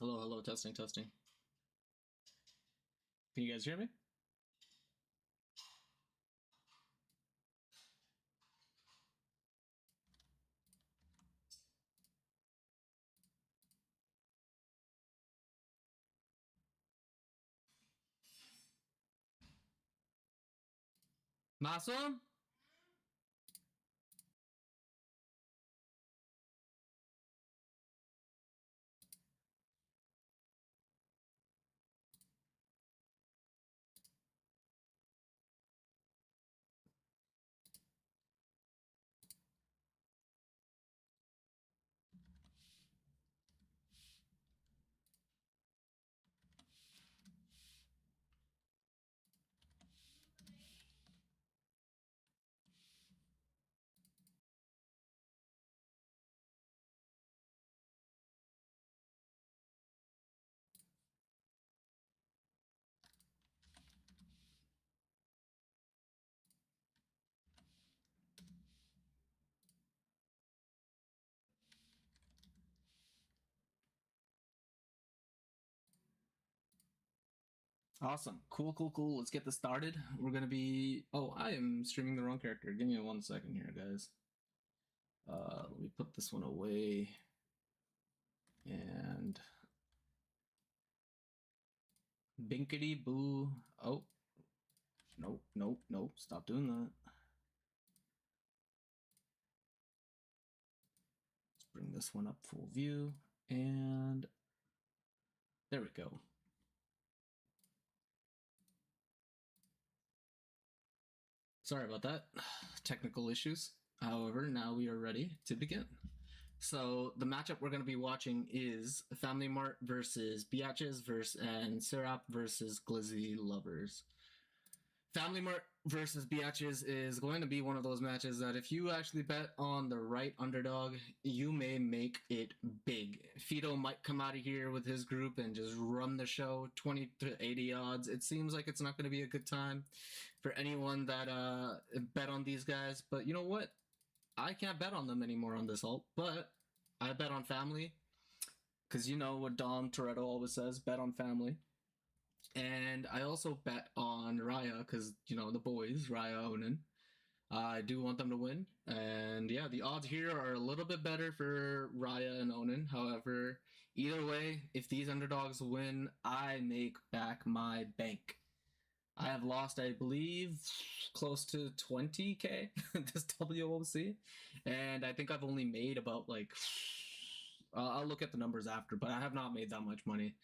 Hello, hello, testing, testing. Can you guys hear me? Mason? Awesome. Cool, cool, cool. Let's get this started. We're gonna be... Oh, I am streaming the wrong character. Give me 1 second here, guys. Let me put this one away. And... Binkity boo. Oh. Nope, nope, nope. Stop doing that. Let's bring this one up full view. And... There we go. Sorry about that. Technical issues. However, now we are ready to begin. So the matchup we're going to be watching is Family Mart versus Biatches and Serap versus Glizzy Lovers. Family Mart versus Biatches is going to be one of those matches that if you actually bet on the right underdog, you may make it big. Fido might come out of here with his group and just run the show, 20 to 80 odds. It seems like it's not going to be a good time for anyone that bet on these guys. But you know what? I can't bet on them anymore on this ult, but I bet on family. Because you know what Dom Toretto always says, bet on family. And I also bet on Raya, because, you know, the boys, Raya, Onan. I do want them to win. And yeah, the odds here are a little bit better for Raya and Onan. However, either way, if these underdogs win, I make back my bank. I have lost, I believe, close to 20k this WOC. And I think I've only made about like... I'll look at the numbers after, but I have not made that much money.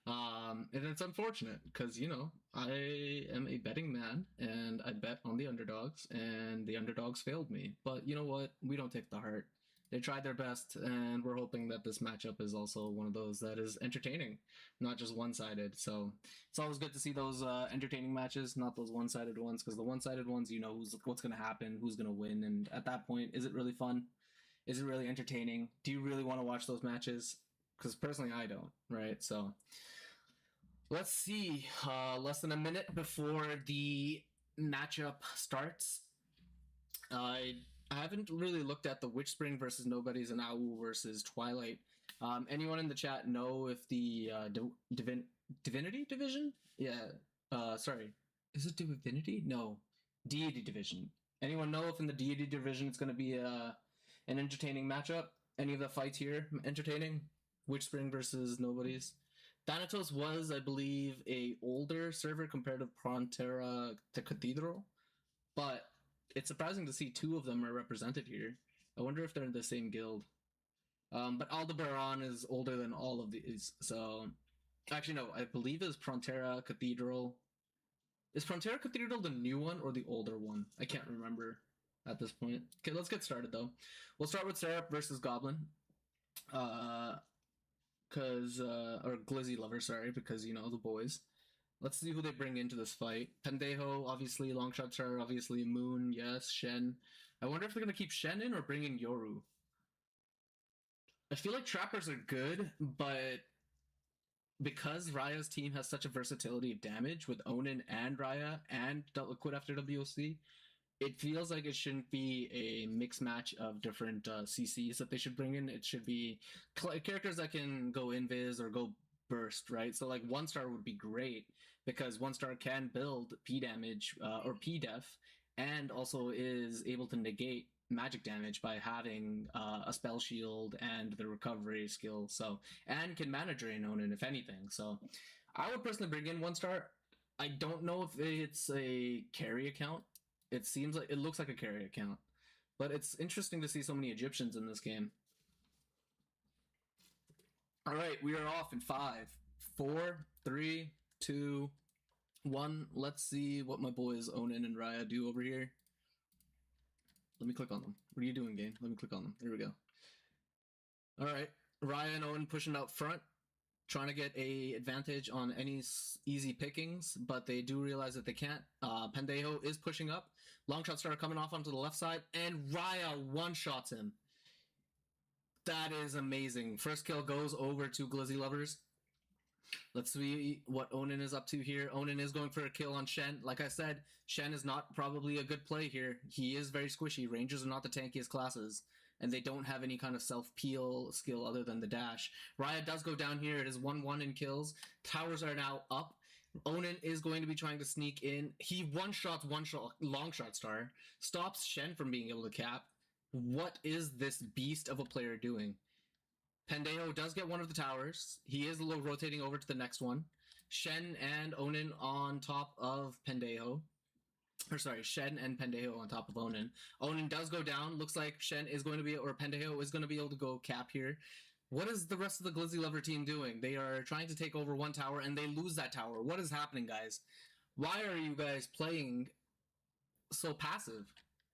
And it's unfortunate because, you know, I am a betting man and I bet on the underdogs and the underdogs failed me. But you know what? We don't take the heart. They tried their best and we're hoping that this matchup is also one of those that is entertaining, not just one-sided. So it's always good to see those entertaining matches, not those one-sided ones, because the one-sided ones, you know what's going to happen, who's going to win. And at that point, is it really fun? Is it really entertaining? Do you really want to watch those matches? Because personally, I don't, right? So let's see. Less than a minute before the matchup starts. I haven't really looked at the Witchspring versus Nobodies and Owl versus Twilight. Anyone in the chat know if the Divinity Division? Yeah. Sorry. Is it Divinity? No. Deity Division. Anyone know if in the Deity Division it's going to be an entertaining matchup? Any of the fights here entertaining? Witchspring versus Nobodies. Thanatos was, I believe, a older server compared to Frontera to Cathedral, but it's surprising to see two of them are represented here. I wonder if they're in the same guild. But Aldebaran is older than all of these, so... Actually, no, I believe it's Frontera Cathedral. Is Frontera Cathedral the new one or the older one? I can't remember at this point. Okay, let's get started, though. We'll start with Serap versus Goblin. Or Glizzy Lover, sorry, because, you know, the boys. Let's see who they bring into this fight. Pendejo, obviously. Longshot Star, obviously. Moon, yes. Shen. I wonder if they're going to keep Shen in or bring in Yoru. I feel like Trappers are good, but because Raya's team has such a versatility of damage with Onan and Raya and Quit After WOC, it feels like it shouldn't be a mixed match of different CCs that they should bring in. It should be characters that can go invis or go burst, right? So like 1-star would be great because 1-star can build P damage or P def, and also is able to negate magic damage by having a spell shield and the recovery skill. So, and can mana drain Onin if anything. So I would personally bring in 1-star. I don't know if it's a carry account. It looks like a carry account, but it's interesting to see so many Egyptians in this game. All right, we are off in 5, 4, 3, 2, 1. Let's see what my boys Onin and Raya do over here. Let me click on them. What are you doing, game? Let me click on them. There we go. All right, Raya and Onin pushing out front, trying to get a advantage on any easy pickings, but they do realize that they can't. Pendejo is pushing up. Longshot Star coming off onto the left side, and Raya one-shots him. That is amazing. First kill goes over to Glizzy Lovers. Let's see what Onin is up to here. Onin is going for a kill on Shen. Like I said, Shen is not probably a good play here. He is very squishy. Rangers are not the tankiest classes, and they don't have any kind of self-peel skill other than the dash. Raya does go down here. It is 1-1 in kills. Towers are now up. Onin is going to be trying to sneak in. He one-shots Longshot Star. Stops Shen from being able to cap. What is this beast of a player doing? Pendejo does get one of the towers. He is rotating over to the next one. Shen and Onin on top of Pendejo. Or sorry, Shen and Pendejo on top of Onin. Onin does go down. Looks like Shen is going to be, or Pendejo is going to be able to go cap here. What is the rest of the Glizzy Lover team doing? They are trying to take over one tower and they lose that tower. What is happening, guys? Why are you guys playing so passive?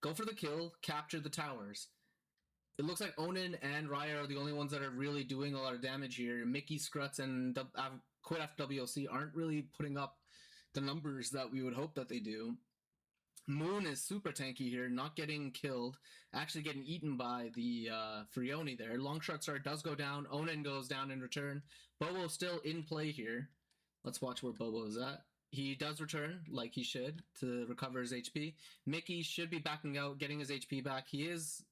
Go for the kill, capture the towers. It looks like Onin and Raya are the only ones that are really doing a lot of damage here. Mickey, Scrutz, and Quit after WOC aren't really putting up the numbers that we would hope that they do. Moon is super tanky here, not getting killed, actually getting eaten by the Frioni there. Longshot Star does go down. Onin goes down in return. Bobo still in play here. Let's watch where Bobo is at. He does return, like he should, to recover his HP. Mickey should be backing out, getting his HP back. He is...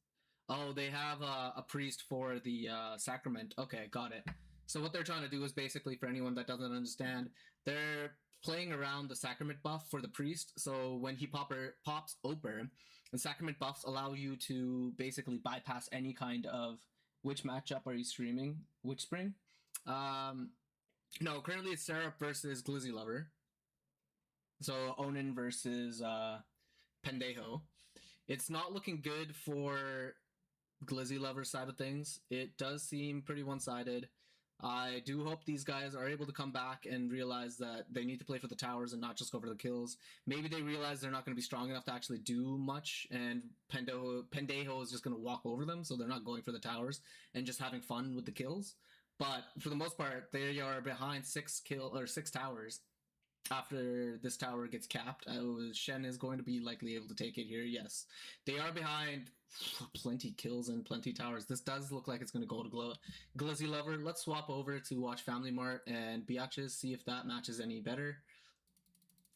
Oh, they have a priest for the sacrament. Okay, got it. So what they're trying to do is basically, for anyone that doesn't understand, they're playing around the sacrament buff for the priest. So when he pops Oper, the sacrament buffs allow you to basically bypass any kind of... Which matchup are you streaming? Which spring? No, currently it's Syrup versus Glizzy Lover. So Onin versus Pendejo. It's not looking good for Glizzy Lover side of things. It does seem pretty one-sided. I do hope these guys are able to come back and realize that they need to play for the towers and not just go for the kills. Maybe they realize they're not going to be strong enough to actually do much, and Pendejo is just going to walk over them, so they're not going for the towers and just having fun with the kills. But for the most part, they are behind 6 towers. After this tower gets capped, Shen is going to be likely able to take it here. Yes, they are behind plenty kills and plenty towers. This does look like it's going to go to Glizzy Lover. Let's swap over to watch Family Mart and Biatches, see if that matches any better.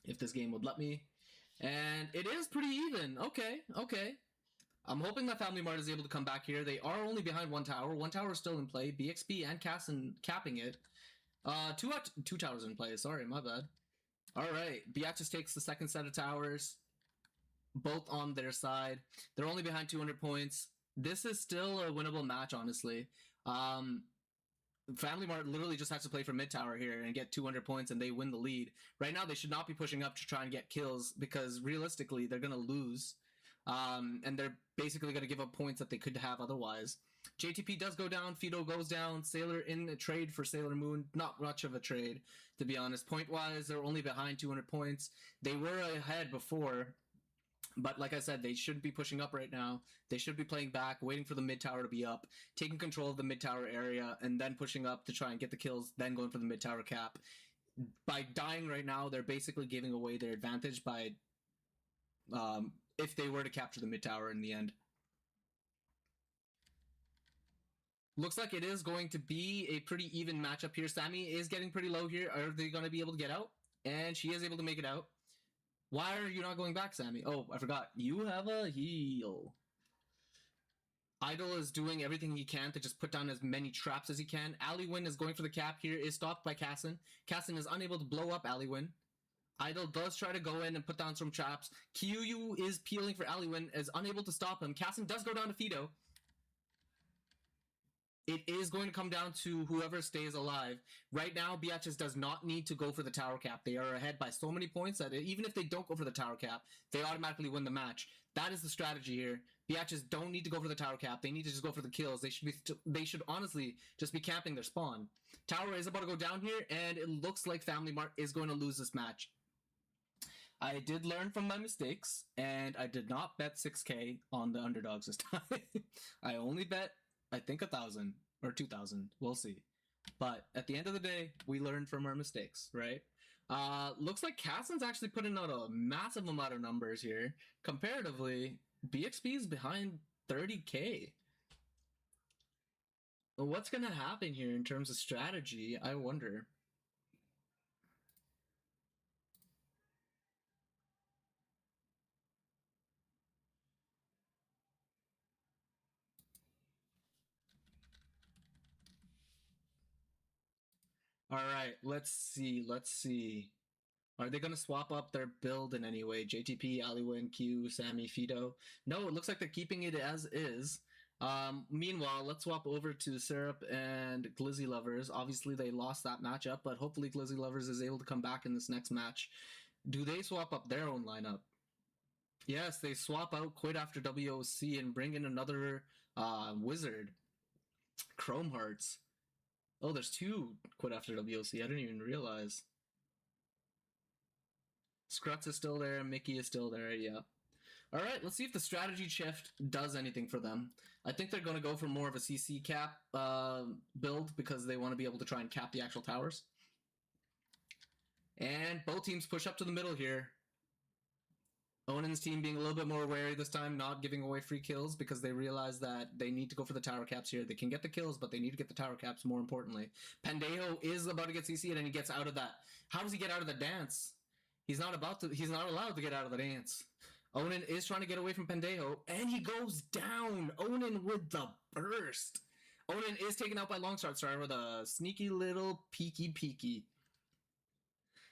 If this game would let me. And it is pretty even. Okay. I'm hoping that Family Mart is able to come back here. They are only behind 1 tower. 1 tower is still in play. BXB and Casson capping it. 2 towers in play. Sorry, my bad. All right, Biatches takes the second set of towers, both on their side. They're only behind 200 points. This is still a winnable match, honestly. Family Mart literally just has to play for mid tower here and get 200 points, and they win the lead. Right now, they should not be pushing up to try and get kills, because realistically, they're going to lose. And they're basically going to give up points that they could have otherwise. JTP does go down, Fido goes down, Sailor in a trade for Sailor Moon. Not much of a trade, to be honest. Point-wise, they're only behind 200 points. They were ahead before, but like I said, they shouldn't be pushing up right now. They should be playing back, waiting for the mid-tower to be up, taking control of the mid-tower area, and then pushing up to try and get the kills, then going for the mid-tower cap. By dying right now, they're basically giving away their advantage by... if they were to capture the mid-tower in the end. Looks like it is going to be a pretty even matchup here. Sammy is getting pretty low here. Are they going to be able to get out? And she is able to make it out. Why are you not going back, Sammy? Oh, I forgot. You have a heal. Idol is doing everything he can to just put down as many traps as he can. Aliwin is going for the cap here, is stopped by Cassin. Cassin is unable to blow up Aliwin. Idol does try to go in and put down some traps. Kyu is peeling for Aliwin, is unable to stop him. Cassin does go down to Fido. It is going to come down to whoever stays alive. Right now, Biatches does not need to go for the tower cap. They are ahead by so many points that even if they don't go for the tower cap, they automatically win the match. That is the strategy here. Biatches don't need to go for the tower cap. They need to just go for the kills. They should honestly just be camping their spawn. Tower is about to go down here, and it looks like Family Mart is going to lose this match. I did learn from my mistakes, and I did not bet 6K on the underdogs this time. I only bet, I think, 1,000 or 2,000. We'll see. But at the end of the day, we learned from our mistakes, right? Looks like Cassin's actually putting out a massive amount of numbers here. Comparatively, BXP is behind 30K. What's going to happen here in terms of strategy? I wonder. All right, let's see. Are they going to swap up their build in any way? JTP, Aliwin, Q, Sammy, Fido? No, it looks like they're keeping it as is. Meanwhile, let's swap over to Syrup and Glizzy Lovers. Obviously, they lost that matchup, but hopefully Glizzy Lovers is able to come back in this next match. Do they swap up their own lineup? Yes, they swap out Quid after WOC and bring in another wizard. Chrome Hearts. Oh, there's two Quid after WOC. I didn't even realize. Scrutz is still there. Mickey is still there. Yeah. All right, let's see if the strategy shift does anything for them. I think they're going to go for more of a CC cap build because they want to be able to try and cap the actual towers. And both teams push up to the middle here. Onin's team being a little bit more wary this time, not giving away free kills because they realize that they need to go for the tower caps here. They can get the kills, but they need to get the tower caps more importantly. Pendejo is about to get CC'd and he gets out of that. How does he get out of the dance? He's not allowed to get out of the dance. Onin is trying to get away from Pendejo and he goes down. Onin with the burst. Onin is taken out by Longshot Star with a sneaky little peeky.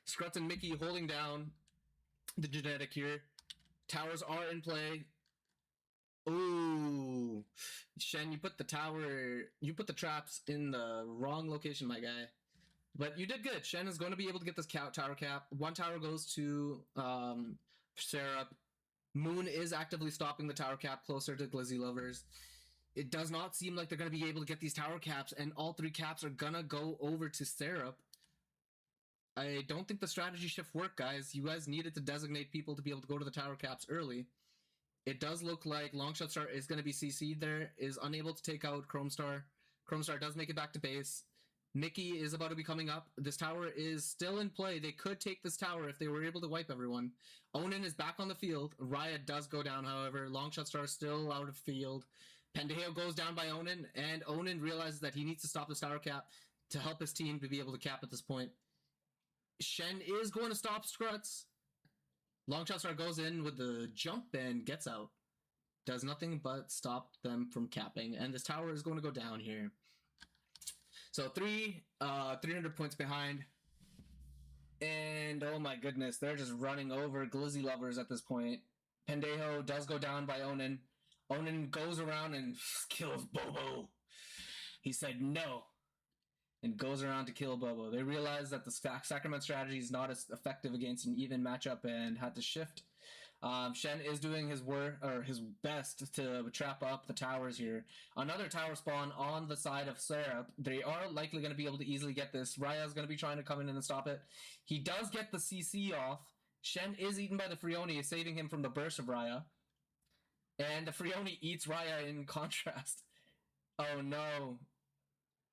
Scrutz and Mickey holding down the genetic here. Towers are in play. Ooh. Shen, you put the traps in the wrong location, my guy. But you did good. Shen is going to be able to get this tower cap. One tower goes to Syrup. Moon is actively stopping the tower cap closer to Glizzy Lovers. It does not seem like they're going to be able to get these tower caps, and all three caps are going to go over to Syrup. I don't think the strategy shift worked, guys. You guys needed to designate people to be able to go to the tower caps early. It does look like Longshot Star is going to be CC'd there, is unable to take out Chrome Star. Chrome Star does make it back to base. Mickey is about to be coming up. This tower is still in play. They could take this tower if they were able to wipe everyone. Onin is back on the field. Raya does go down, however. Longshot Star is still out of field. Pendejo goes down by Onin, and Onin realizes that he needs to stop this tower cap to help his team to be able to cap at this point. Shen is going to stop Scrutz. Longshot Star goes in with the jump and gets out. Does nothing but stop them from capping. And this tower is going to go down here. So 300 points behind. And oh my goodness, they're just running over Glizzy Lovers at this point. Pendejo does go down by Onin. Onin goes around and kills Bobo. He said no. And goes around to kill Bobo. They realize that the Sacrament strategy is not as effective against an even matchup and had to shift. Shen is doing his best to trap up the towers here. Another tower spawn on the side of Syrup. They are likely going to be able to easily get this. Raya is going to be trying to come in and stop it. He does get the CC off. Shen is eaten by the Freoni, saving him from the burst of Raya. And the Freoni eats Raya in contrast. Oh no.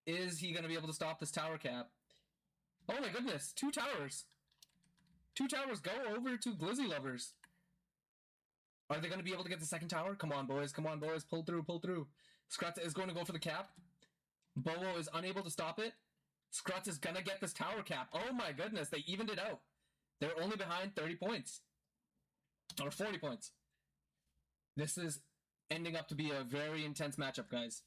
Is he going to be able to stop this tower cap? Oh my goodness, two towers. Two towers go over to Glizzy Lovers. Are they going to be able to get the second tower? Come on, boys. Come on, boys. Pull through, pull through. Scrutz is going to go for the cap. Bobo is unable to stop it. Scrutz is going to get this tower cap. Oh my goodness, they evened it out. They're only behind 30 points. Or 40 points. This is ending up to be a very intense matchup, guys.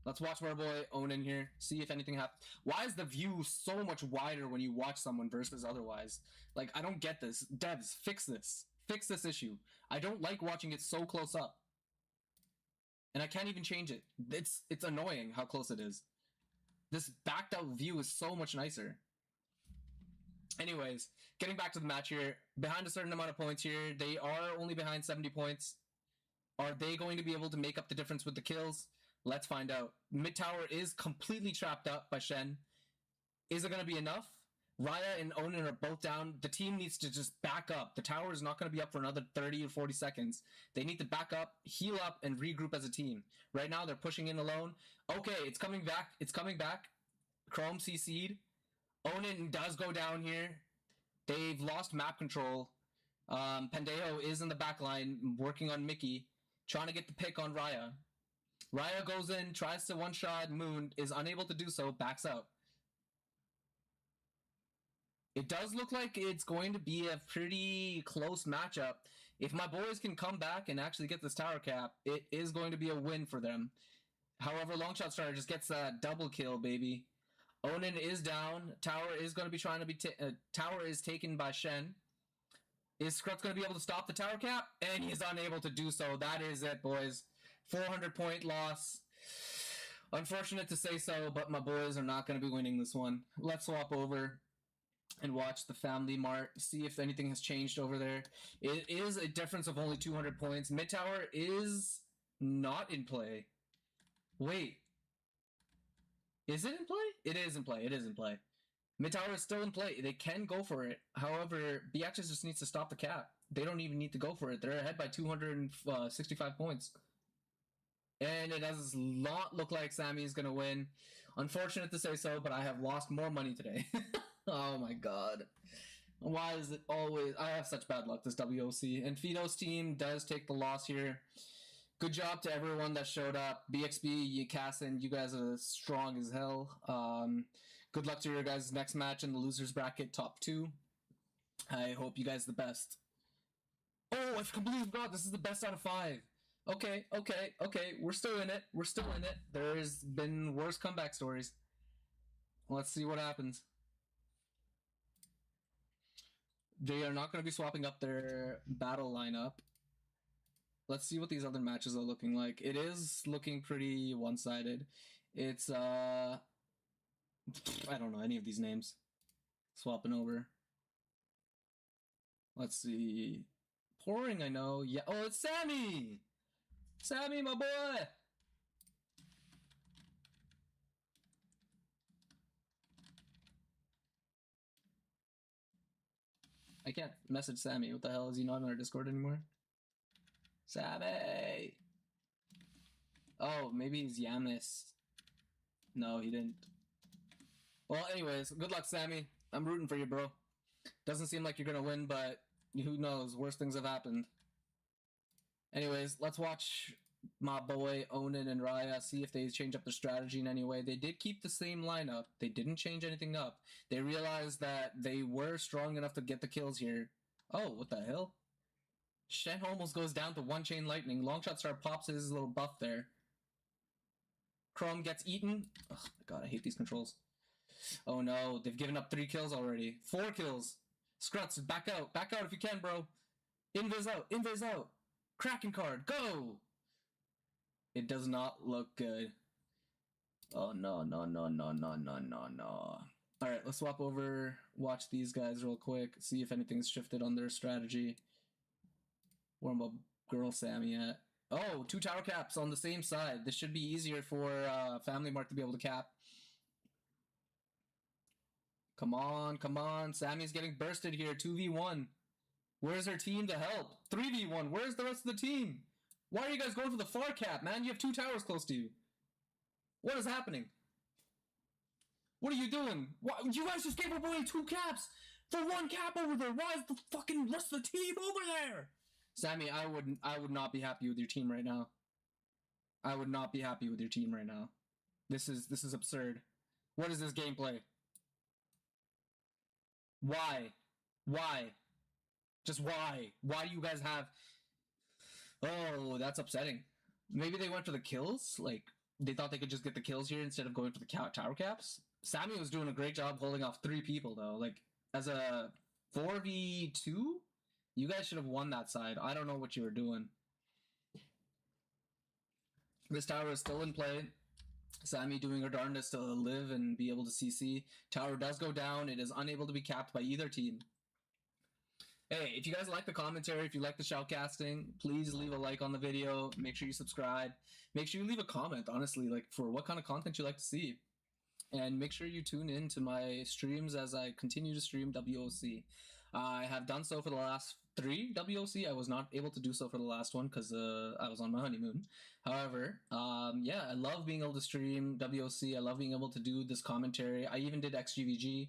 Let's watch our boy Onan here, see if anything happens. Why is the view so much wider when you watch someone versus otherwise? Like, I don't get this. Devs, fix this. Fix this issue. I don't like watching it so close up. And I can't even change it. It's annoying how close it is. This backed out view is so much nicer. Anyways, getting back to the match here. Behind a certain amount of points here. They are only behind 70 points. Are they going to be able to make up the difference with the kills? Let's find out. Mid tower is completely trapped up by Shen. Is it going to be enough? Raya and Onan are both down. The team needs to just back up. The tower is not going to be up for another 30 or 40 seconds. They need to back up, heal up, and regroup as a team. Right now, they're pushing in alone. Okay, it's coming back. It's coming back. Chrome CC'd. Onan does go down here. They've lost map control. Pendejo is in the back line working on Mickey, trying to get the pick on Raya. Raya goes in, tries to one-shot Moon, is unable to do so, backs out. It does look like it's going to be a pretty close matchup. If my boys can come back and actually get this tower cap, it is going to be a win for them. However, Longshot Star just gets that double kill, baby. Onan is down. Tower is going to be trying to be... tower is taken by Shen. Is Scrutz going to be able to stop the tower cap? And he's unable to do so. That is it, boys. 400-point loss. Unfortunate to say so, but my boys are not going to be winning this one. Let's swap over and watch the Family Mart, see if anything has changed over there. It is a difference of only 200 points. Mid tower is not in play. Wait. Is it in play? It is in play. It is in play. Mid tower is still in play. They can go for it. However, BX just needs to stop the cap. They don't even need to go for it. They're ahead by 265 points. And it does not look like Sammy is going to win. Unfortunate to say so, but I have lost more money today. Oh my god. Why is it always... I have such bad luck, this WOC. And Fido's team does take the loss here. Good job to everyone that showed up. BXB, Cassin, you guys are strong as hell. Good luck to your guys' next match in the losers bracket, top 2. I hope you guys the best. Oh, I completely forgot. This is the best out of 5. Okay. We're still in it. We're still in it. There's been worse comeback stories. Let's see what happens. They are not going to be swapping up their battle lineup. Let's see what these other matches are looking like. It is looking pretty one-sided. It's, I don't know any of these names. Swapping over. Let's see. Pouring, I know. Yeah. Oh, it's Sammy! Sammy, my boy! I can't message Sammy. What the hell? Is he not on our Discord anymore? Sammy! Oh, maybe he's Yamis. No, he didn't. Well, anyways, good luck, Sammy. I'm rooting for you, bro. Doesn't seem like you're gonna win, but who knows? Worse things have happened. Anyways, let's watch my boy Onan and Raya, see if they change up their strategy in any way. They did keep the same lineup. They didn't change anything up. They realized that they were strong enough to get the kills here. Oh, what the hell? Shen almost goes down to one chain lightning. Longshot Star pops his little buff there. Chrome gets eaten. Oh my god, I hate these controls. Oh no, they've given up 3 kills already. 4 kills. Scrutz, back out. Back out if you can, bro. Invis out. Invis out. Kraken card. Go! It does not look good. Oh no. Alright, let's swap over. Watch these guys real quick. See if anything's shifted on their strategy. Where my girl Sammy at? Oh, 2 tower caps on the same side. This should be easier for Family Mart to be able to cap. Come on. Sammy's getting bursted here. 2v1. Where's her team to help? 3v1. Where's the rest of the team? Why are you guys going for the far cap, man? You have 2 towers close to you. What is happening? What are you doing? What? You guys just gave away 2 caps for 1 cap over there. Why is the fucking rest of the team over there? Sammy, I would not be happy with your team right now. I would not be happy with your team right now. This is absurd. What is this gameplay? Why? Just why? Why do you guys have... Oh, that's upsetting. Maybe they went for the kills. Like, they thought they could just get the kills here instead of going for the tower caps. Sammy was doing a great job holding off 3 people, though. Like, as a 4v2, you guys should have won that side. I don't know what you were doing. This tower is still in play. Sammy doing her darndest to live and be able to CC. Tower does go down. It is unable to be capped by either team. Hey, if you guys like the commentary, if you like the shoutcasting, please leave a like on the video. Make sure you subscribe. Make sure you leave a comment, honestly, like for what kind of content you like to see. And make sure you tune in to my streams as I continue to stream WOC. I have done so for the last 3 WOC. I was not able to do so for the last one because I was on my honeymoon. However, yeah, I love being able to stream WOC. I love being able to do this commentary. I even did xgvg.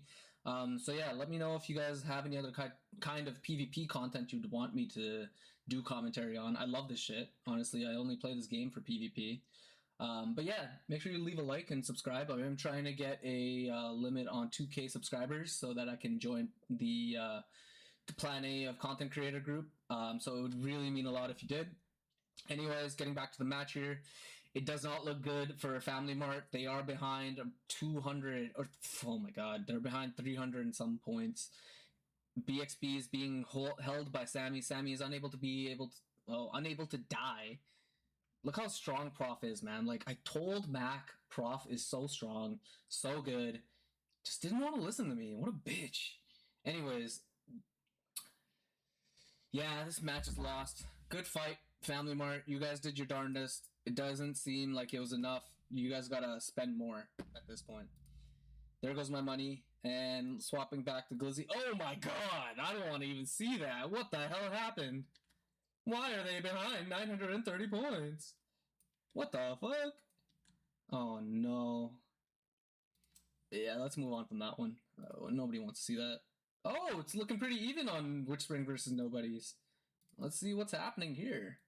So yeah, let me know if you guys have any other kind of PvP content you'd want me to do commentary on. I love this shit. Honestly, I only play this game for PvP. But yeah, make sure you leave a like and subscribe. I am trying to get a limit on 2K subscribers so that I can join the Plan A of Content Creator group. So it would really mean a lot if you did. Anyways, getting back to the match here. It does not look good for Family Mart. They are behind 200, or oh my god, they're behind 300 and some points. BXB is being held by Sammy. Sammy is unable to die. Look how strong Prof is, man. Like, I told Mac Prof is so strong, so good. Just didn't want to listen to me. What a bitch. Anyways, yeah, this match is lost. Good fight, Family Mart. You guys did your darndest. It doesn't seem like it was enough. You guys gotta spend more at this point. There goes my money. And swapping back to Glizzy. Oh my god! I don't want to even see that. What the hell happened? Why are they behind 930 points? What the fuck? Oh no. Yeah, let's move on from that one. Nobody wants to see that. Oh, it's looking pretty even on Witchspring versus Nobodies. Let's see what's happening here.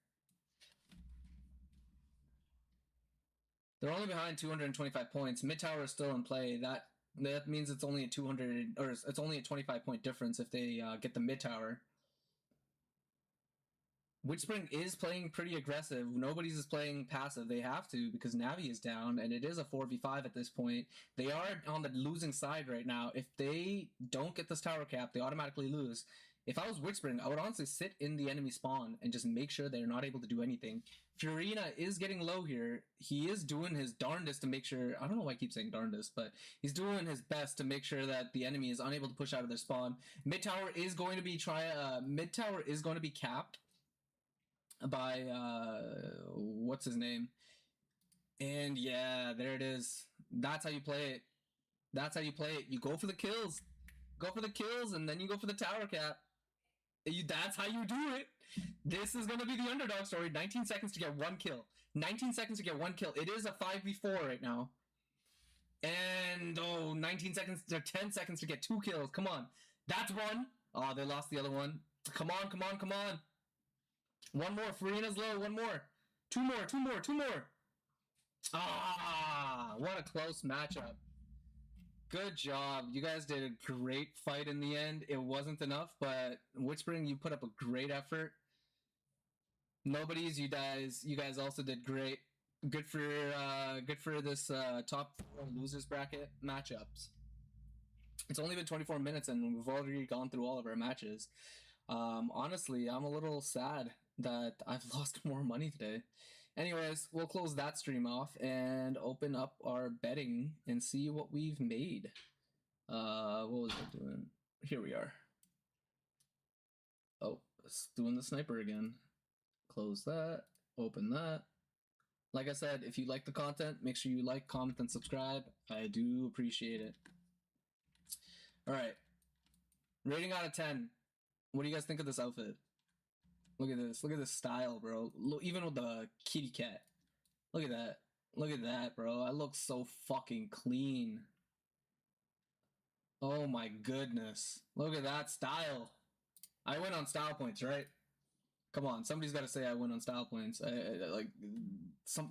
They're only behind 225 points. Mid tower is still in play. That means it's only a 200, or it's only a 25 point difference if they get the mid tower. Witchspring is playing pretty aggressive. Nobody's is playing passive. They have to because Navi is down, and it is a 4v5 at this point. They are on the losing side right now. If they don't get this tower cap, they automatically lose. If I was Witchspring, I would honestly sit in the enemy spawn and just make sure they're not able to do anything. Furina is getting low here. He is doing his darndest to make sure... I don't know why I keep saying darndest, but he's doing his best to make sure that the enemy is unable to push out of their spawn. Mid tower is going to be capped by what's his name, and yeah, there it is. That's how you play it. That's how you play it. You go for the kills, and then you go for the tower cap. That's how you do it. This is gonna be the underdog story. 19 seconds to get 1 kill. 19 seconds to get 1 kill. It is a 5v4 right now, and 19 seconds to 10 seconds to get 2 kills. Come on, that's one. Oh, they lost the other one. Come on. One more. Farina's low. One more. Two more. Ah, what a close matchup. Good job. You guys did a great fight in the end. It wasn't enough, but Witchspring, you put up a great effort. Nobodies, you guys also did great. Good for this top 4 losers bracket matchups. It's only been 24 minutes and we've already gone through all of our matches. Honestly, I'm a little sad that I've lost more money today. Anyways, we'll close that stream off and open up our betting and see what we've made. What was I doing? Here we are. Oh, it's doing the sniper again. Close that, open that. Like I said, if you like the content, make sure you like, comment, and subscribe. I do appreciate it. Alright. Rating out of 10. What do you guys think of this outfit? Look at this. Look at this style, bro. Look, even with the kitty cat. Look at that. Look at that, bro. I look so fucking clean. Oh my goodness. Look at that style. I win on style points, right? Come on. Somebody's got to say I win on style points.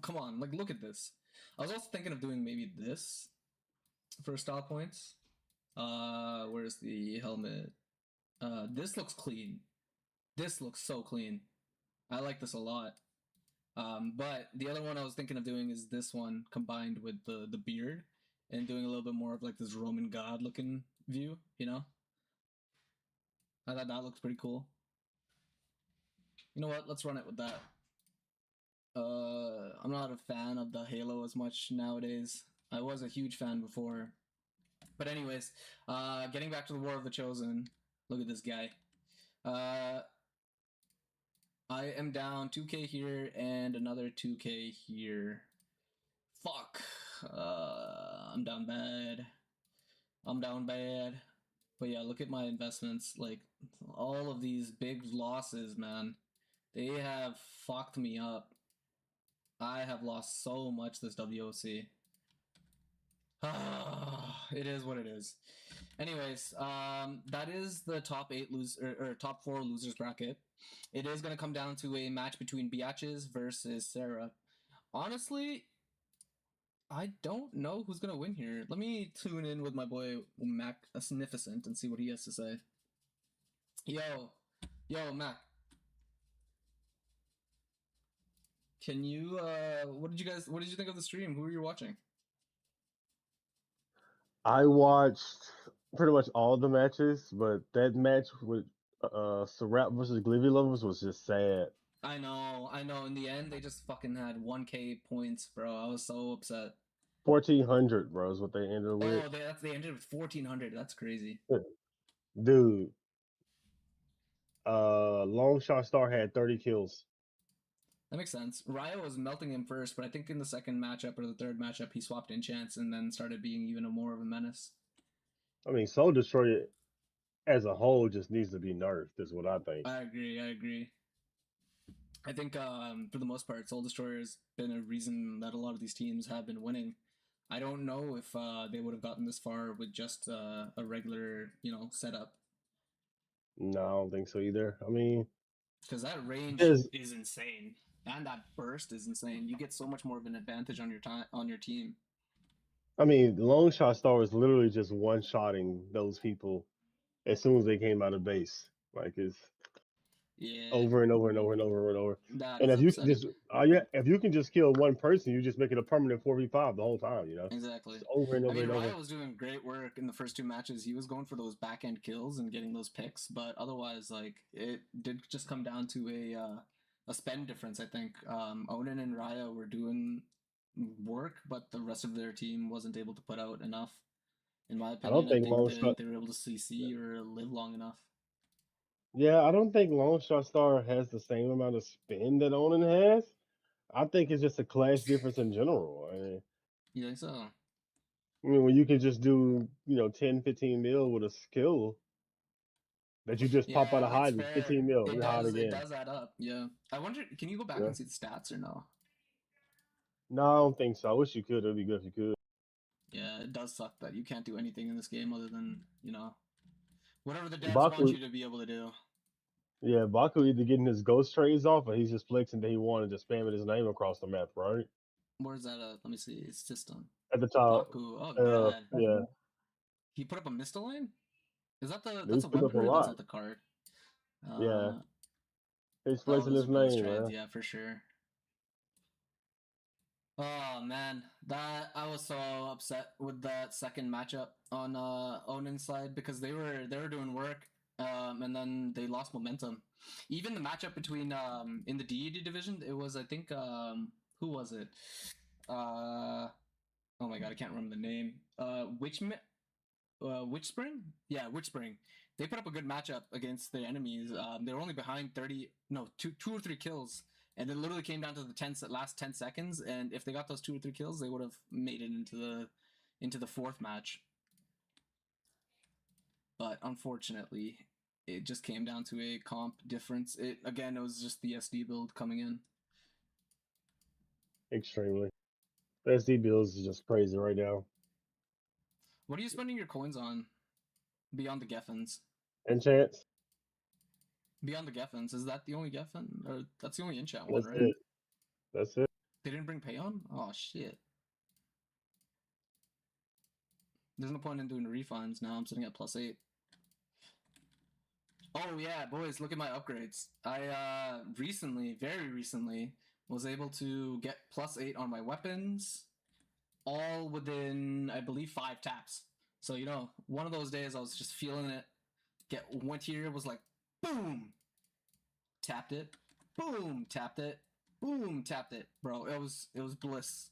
Come on. Like, look at this. I was also thinking of doing maybe this for style points. Where's the helmet? This looks clean. This looks so clean. I like this a lot. But the other one I was thinking of doing is this one combined with the beard and doing a little bit more of like this Roman god looking view, you know? I thought that looks pretty cool. You know what? Let's run it with that. I'm not a fan of the Halo as much nowadays. I was a huge fan before. But anyways, getting back to the War of the Chosen. Look at this guy. I am down 2k here and another 2k here. Fuck. I'm down bad. I'm down bad. But yeah, look at my investments. Like, all of these big losses, man. They have fucked me up. I have lost so much this WOC. It is what it is. Anyways, that is the top 8 or top 4 losers bracket. It is going to come down to a match between Biatches versus Sarah. Honestly, I don't know who's going to win here. Let me tune in with my boy Mac Magnificent and see what he has to say. Yo, Mac. Can you what did you think of the stream? Who were you watching? I watched pretty much all the matches, but that match with Serap versus Glivy Lovers was just sad. I know. In the end, they just fucking had 1k points, bro. I was so upset. 1,400, bro, is what they ended with. Oh, they ended with 1,400. That's crazy. Dude. Long Shot Star had 30 kills. That makes sense. Ryo was melting him first, but I think in the second matchup or the third matchup, he swapped enchants and then started being even more of a menace. I mean, Soul Destroyer as a whole just needs to be nerfed, is what I think. I agree. I think for the most part, Soul Destroyer has been a reason that a lot of these teams have been winning. I don't know if they would have gotten this far with just a regular, setup. No, I don't think so either. I mean, because that range is insane, and that burst is insane. You get so much more of an advantage on your team. I mean, Long Shot Star was literally just one-shotting those people as soon as they came out of base. Like, it's over and over and over and over and over. And if you can just if you can just kill one person, you just make it a permanent 4v5 the whole time, you know? Exactly. Just over and over and over. Ryo was doing great work in the first 2 matches. He was going for those back end kills and getting those picks, but otherwise, like, it did just come down to a spend difference. I think Onin and Ryo were doing work, but the rest of their team wasn't able to put out enough. In my opinion, I think they were able to CC or live long enough. Yeah, I don't think Long Shot Star has the same amount of spin that Onin has. I think it's just a class difference in general. You think so? I mean, when you can just do, 10, 15 mil with a skill that you just pop out of hiding, 15 mil, you're hot again. It does add up, yeah. I wonder, can you go back and see the stats or no? No, I don't think so. I wish you could. It'd be good if you could. Yeah, it does suck that you can't do anything in this game other than, whatever the devs want you to be able to do. Yeah, Baku either getting his ghost trades off or he's just flexing that he wanted, just spamming his name across the map, right? Where's that at? Let me see. System. At the top. Baku. Oh, God. Yeah. He put up a Mystaline? Is that that's a weapon or that's the card? Yeah. He's flexing his name, man. Yeah, for sure. Oh man, I was so upset with that second matchup on Onin's side because they were doing work, and then they lost momentum. Even the matchup between in the deity division, it was, I think, who was it? Oh my god, I can't remember the name. Witchspring? Yeah, Witchspring. They put up a good matchup against their enemies. They were only behind 2 or 3 kills. And it literally came down to the last 10 seconds, and if they got those 2 or 3 kills, they would have made it into the 4th match. But unfortunately, it just came down to a comp difference. It was just the SD build coming in. Extremely. The SD build is just crazy right now. What are you spending your coins on beyond the Geffins? Enchants. Beyond the Geffins, is that the only Geffin? Or that's the only enchant one, right? That's it. They didn't bring Payon? Oh, shit. There's no point in doing refunds now. I'm sitting at +8. Oh, yeah, boys, look at my upgrades. I, very recently, Was able to get +8 on my weapons, all within, I believe, 5 taps. So, you know, one of those days I was just feeling it. Went here, was like, boom! Tapped it. Boom! Tapped it. Boom! Tapped it. Bro, it was bliss.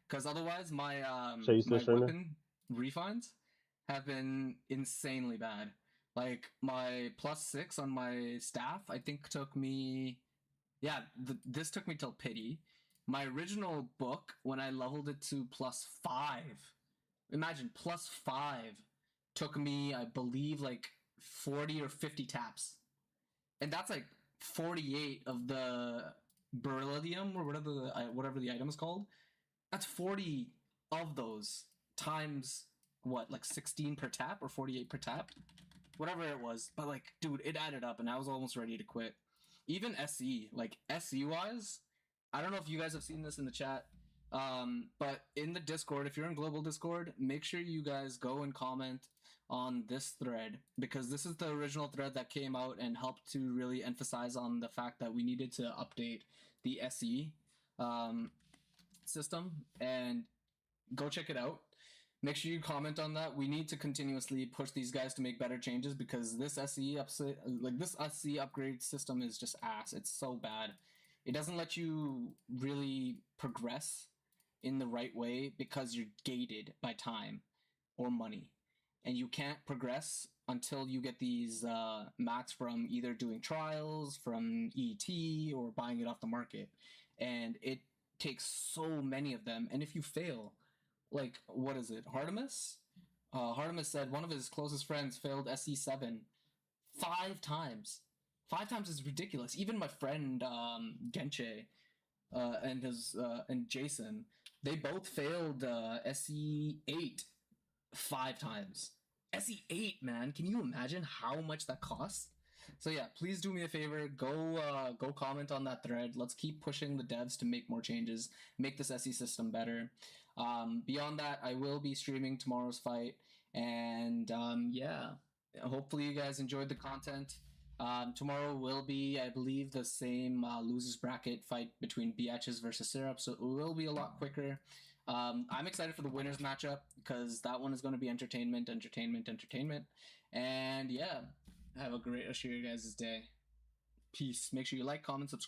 Because otherwise, my weapon refines have been insanely bad. Like, my +6 on my staff, I think took me... Yeah, this took me till pity. My original book, when I leveled it to +5, imagine, +5 took me, I believe, like 40 or 50 taps. And that's like 48 of the beryllium, or whatever the item is called. That's 40 of those times, what, like 16 per tap or 48 per tap? Whatever it was. But like, dude, it added up and I was almost ready to quit. Even SE, like SE-wise, I don't know if you guys have seen this in the chat, but in the Discord, if you're in global Discord, make sure you guys go and comment on this thread, because this is the original thread that came out and helped to really emphasize on the fact that we needed to update the SE system, and go check it out. Make sure you comment on that. We need to continuously push these guys to make better changes, because this SE upgrade system is just ass. It's so bad. It doesn't let you really progress in the right way because you're gated by time or money. And you can't progress until you get these mats from either doing trials, from ET, or buying it off the market. And it takes so many of them. And if you fail, like, what is it? Hardemus? Hardemus said one of his closest friends failed SE7 5 times. 5 times is ridiculous. Even my friend Genche and Jason, they both failed SE8 5 times. SE8, man, can you imagine how much that costs? So yeah, please do me a favor, go comment on that thread. Let's keep pushing the devs to make more changes, make this SE system better. Beyond that, I will be streaming tomorrow's fight, and yeah, hopefully you guys enjoyed the content. Tomorrow will be, I believe, the same losers bracket fight between Biatches versus Syrup, so it will be a lot quicker. I'm excited for the winners matchup, because that one is going to be entertainment. And yeah, have a great rest of your guys' day. Peace. Make sure you like, comment, subscribe.